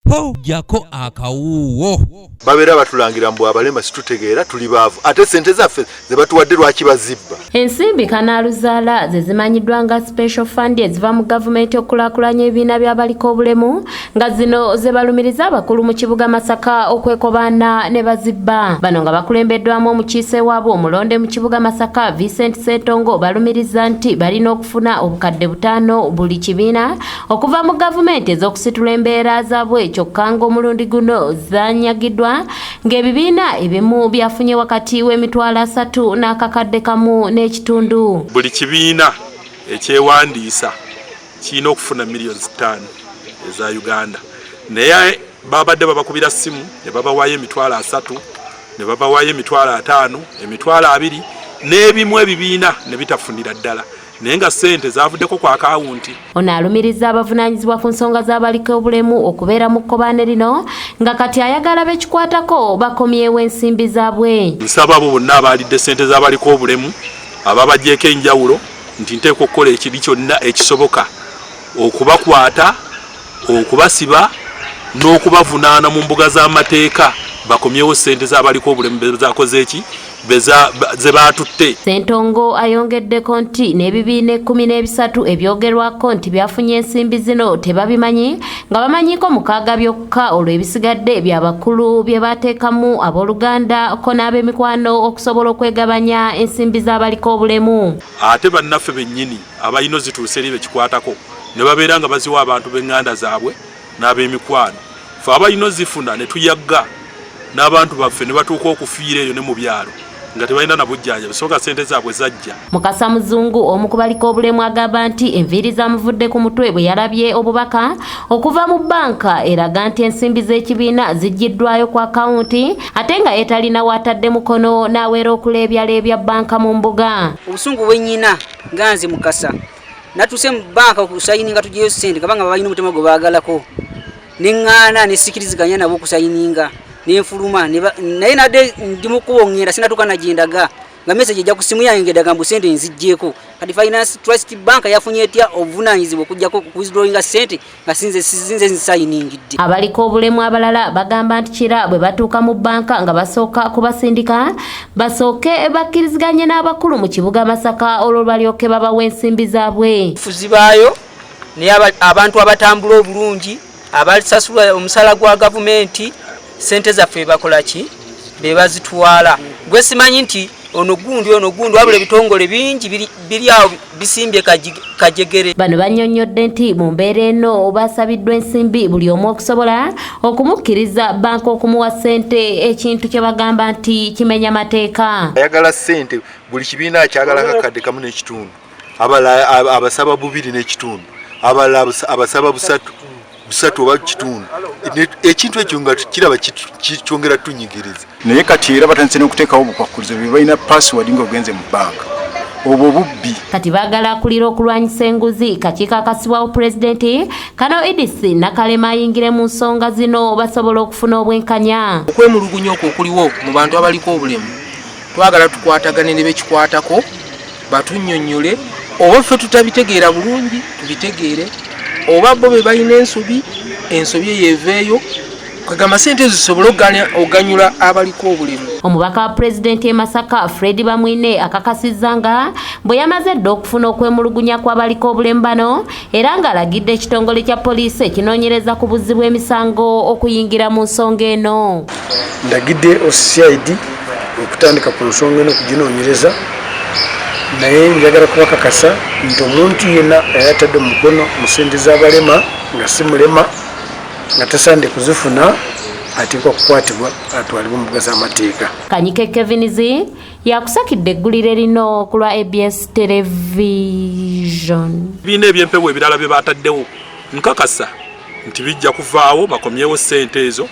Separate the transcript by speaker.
Speaker 1: po jako akawuwo
Speaker 2: babera batulangira mbu abalema situtegeera tuli baavu ate sente zaffe ze batuwadde lwaki bazibba.
Speaker 3: Ensimbi kanaaluzaala ze zimanyiddwa nga special fund eziva mu gavumenti okulakulanya ebibiina by'abaliko obulemu nga zino ze balumiriza abakulu mu kibuga Masaka okwekobaana ne bazibba. Bano nga bakulembeddwamu omukiise waabwe omulonde mu kibuga Masaka Vincent Ssentongo balumiriza nti balina okufuna obukadde 5 buli kibiina okuva mu gavumenti ez'okusitula embeera zaabwe kyokka ng'omulundi guno zanyagiddwa ng'ebibiina ebimu byafunye wakati w'emitwalo 3 n'akakadde kamu n'ekitundu.
Speaker 4: Buli kibiina ekyewandiisa kirina okufuna miliyoni 5 eza Uganda. Naye babadde babakubira ssimu ne babawaayo emitwalo 3 ne babawaayo emitwalo 5 emitwalo 2 n'ebimu ebibiina ne bitafunira ddala. Nenga sente zavuddeko kwa akawunti.
Speaker 3: Ono alumiriza abavunaanyizibwa ku nsonga z'abaliko obulemu okubeera mu kkobaane lino nga kati ayagala bekikwatako bakomyewo ensimbi zaabwe.
Speaker 4: Nsaba abo bonna abalidde sente z'abaliko obulemu ababagyeko enjawulo nti nteekwa okukola ekiri kyonna ekisoboka okubakwata okubasiba n'okubavunaana mu mbuga z'amateeka bakomyewo sente z'abaliko obulemu bezakoze eki ze batutte.
Speaker 3: Ssentongo ayongeddeko nti n'ebibiina 13 ebyogerwako nti byafunye ensimbi zino tebabimanyi nga bamanyiko 6 byokka olwo ebisigadde by'abakulu bye bateekamu abooluganda ko n'ab'emikwano okusobola okwegabanya ensimbi z'abaliko obulemu.
Speaker 4: Ate bannaffe bennyini abalina zituuse eri bekikwatako ne babeera nga baziwa abantu b'enganda zaabwe n'ab'emikwano. Ffe abalina zifuna ne tuyagga n'abantu baffe ne batuuka okufiira eyo ne mu byalo nga tebalina na bujjanja bisooka sente zaabwe zajja.
Speaker 3: Mukasa Muzungu omu ku baliko obulemu agamba nti enviiri zamuvudde ku mutwe bwe yalabye obubaka okuva mu banka eraga nti ensimbi z'ekibiina ziggiddwayo ku akawunti ate nga yeetalina watadde mukono n'aweera okuleebyaleebya banka mu mbuga.
Speaker 5: Obusungu bwennyina nga nze Mukasa natuuse mu banka okusayininga tugiyeyo sente kabanga balina omutima gwe baagalako neŋŋaana nesikiriziganya nabo okusayininga n'enfuluma naye nadde ndi mu kuwongera sinatuuka nagendaga nga message ejja ku simu yange edaga mbu sente nziggyeko. Kati Finance Trust Bank yafunye etya obuvunaanyizibwa okujjako withdrawinga sente nga sinze nzisayiningidde. Abaliko obulemu abalala bagamba nti kira bwe batuuka mu banka nga basooka kubasindika basooke bakkiriziganye n'abakulu mu kibuga Masaka olwo balyoke babawa ensimbi zaabwe. Fuzi baayo naye abantu abatambula obulungi abasasula omusala gwa gavumenti sente zaffe bakola ki be bazitwala. Gwe simanyi nti ono gundi wabula ebitongole bingi biri awo bisimbye kajegere.
Speaker 3: Bano bannyonnyodde nti mu mbeera eno basabiddwa ensimbi buli omu okusobola okumukkiriza banka okumuwa sente ekintu kye bagamba nti kimenya mateeka.
Speaker 2: Ayagala sente buli kibiina akyagala akakadde kamu n'ekitundu abasaba 2 n'ekitundu abalala abasaba 3 oba kitundu. Ekintu ekyo nga kiraba kikyongera tunyigiriza.
Speaker 6: Naye kati era batandise n'okuteekawo obukwakkulizo bye balina password ng'ogenze mu banka obwo bubbi.
Speaker 3: Kati baagala akulira okulwanyisa enguzi kakiiko akasibwawo pulezidenti Kano Idisi Nakalema ayingire mu nsonga zino basobola okufuna obwenkanya.
Speaker 7: Okwemulugunya okwo okuliwo mu bantu abaliko obulemu twagala tukwatagane ne bekikwatako batunnyonnyole oba ffe tutabitegeera bulungi tubitegeere oba bo be balina ensobi yeeveeyo kagamba sente zisobole oganyula abaliko obulemu.
Speaker 3: Omubaka wa pulezidenti e Masaka Fred Bamwine akakasizza nga bwe yamaze dda okufuna okwemulugunya kw'abaliko obulemu bano era ng'alagidde ekitongole kya poliisi ekinoonyereza ku buzzi bw'emisango okuyingira mu nsonga eno.
Speaker 8: Ndagidde OCID okutandika ku nsonga eno okuginoonyereza naye njagala kubakakasa nti omuntu yenna ayatadde mukono mu sente z'abalema nga si mulema nga tasaanidde kuzifuna ateekwa kukwatibwa atwalibwa mu mbuga z'amateeka.
Speaker 3: Kanyike Kevinizi yakusakidde eggulire lino ku lwa ABS Television.
Speaker 4: Biina ebyempewo ebirala bye bataddewo nkakasa nti bijja kuvaawo bakomyewo sente ezo.